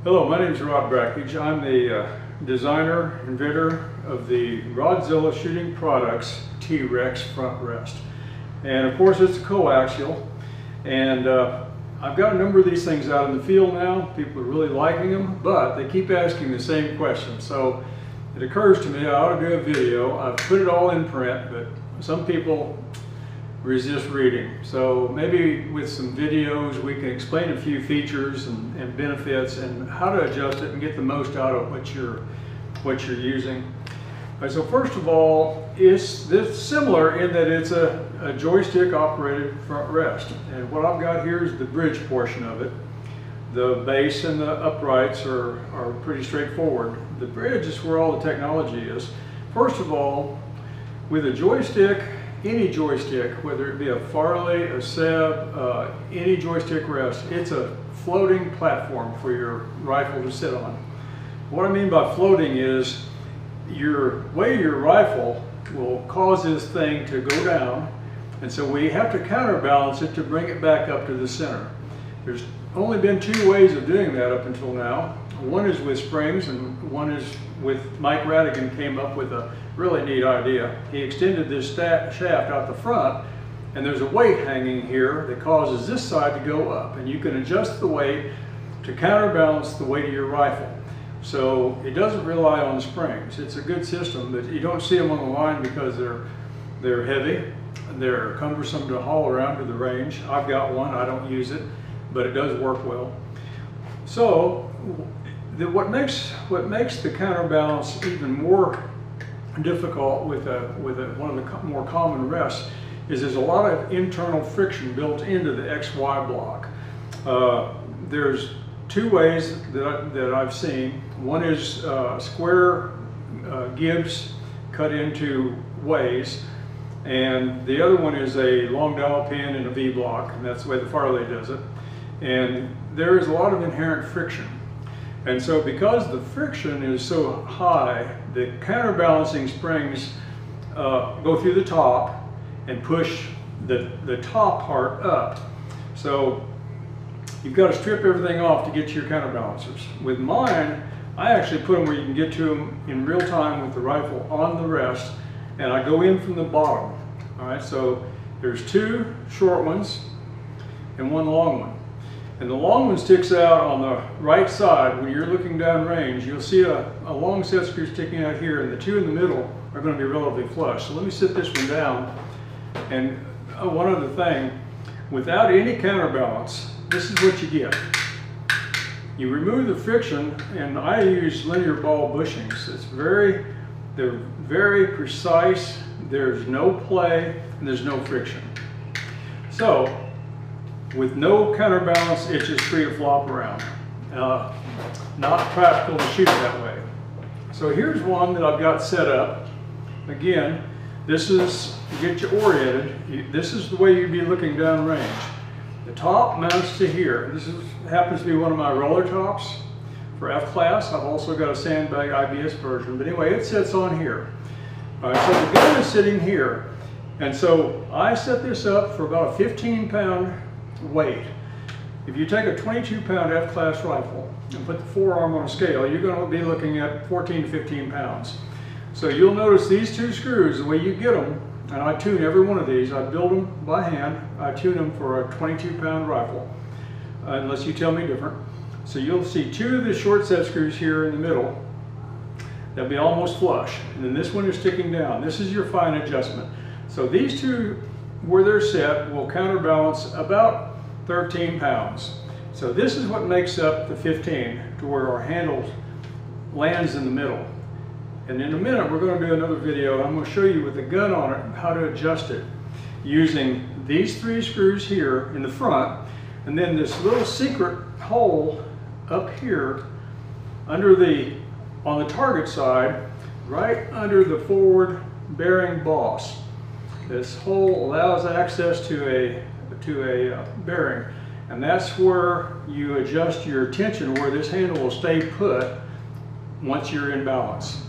Hello, my name is Rod Brackage. I'm the designer, inventor of the Rodzilla Shooting Products T-Rex front rest. And of course it's a coaxial, and I've got a number of these things out in the field now. People are really liking them, but they keep asking the same question. So it occurs to me I ought to do a video. I've put it all in print, but some people resist reading. So maybe with some videos we can explain a few features and benefits and how to adjust it and get the most out of what you're using. So first of all, it's similar in that it's a joystick operated front rest. And what I've got here is the bridge portion of it. The base and the uprights are pretty straightforward. The bridge is where all the technology is. First of all, with a joystick, any joystick, whether it be a Farley, a SEB, any joystick rest, it's a floating platform for your rifle to sit on. What I mean by floating is your weight of your rifle will cause this thing to go down, and so we have to counterbalance it to bring it back up to the center. There's only been two ways of doing that up until now. One is with springs, and one is with Mike Radigan came up with a really neat idea. He extended this shaft out the front, and there's a weight hanging here that causes this side to go up, and you can adjust the weight to counterbalance the weight of your rifle. So it doesn't rely on the springs. It's a good system, but you don't see them on the line because they're heavy, they're cumbersome to haul around to the range. I've got one, I don't use it, but it does work well. So what makes the counterbalance even more difficult with one of the more common rests is there's a lot of internal friction built into the XY block. There's two ways that I've seen. One is square gibs cut into ways, and the other one is a long dowel pin and a V block, and that's the way the Farley does it. And there is a lot of inherent friction. And so because the friction is so high, the counterbalancing springs go through the top and push the top part up. So you've got to strip everything off to get to your counterbalancers. With mine, I actually put them where you can get to them in real time with the rifle on the rest, and I go in from the bottom. All right, so there's two short ones and one long one. And the long one sticks out on the right side. When you're looking down range, you'll see a long set screw sticking out here, and the two in the middle are going to be relatively flush. So let me sit this one down. And one other thing, without any counterbalance, this is what you get. You remove the friction, and I use linear ball bushings. They're very precise, there's no play, and there's no friction. So with no counterbalance, it's just free to flop around. Not practical to shoot that way. So here's one that I've got set up. Again, this is to get you oriented. This is the way you'd be looking down range. The top mounts to here. This happens to be one of my roller tops for F-class. I've also got a sandbag IBS version, but anyway, it sits on here. All right, so the gun is sitting here, and so I set this up for about a 15-pound weight. If you take a 22-pound F-class rifle and put the forearm on a scale, you're going to be looking at 14 to 15 pounds. So you'll notice these two screws, the way you get them, and I tune every one of these. I build them by hand. I tune them for a 22-pound rifle, unless you tell me different. So you'll see two of the short set screws here in the middle. They'll be almost flush, and then this one is sticking down. This is your fine adjustment. So these two, where they're set, will counterbalance about 13 pounds. So this is what makes up the 15 to where our handle lands in the middle. And in a minute we're going to do another video. I'm going to show you with the gun on it how to adjust it using these three screws here in the front, and then this little secret hole up here on the target side, right under the forward bearing boss. This hole allows access to a bearing, and that's where you adjust your tension, where this handle will stay put once you're in balance.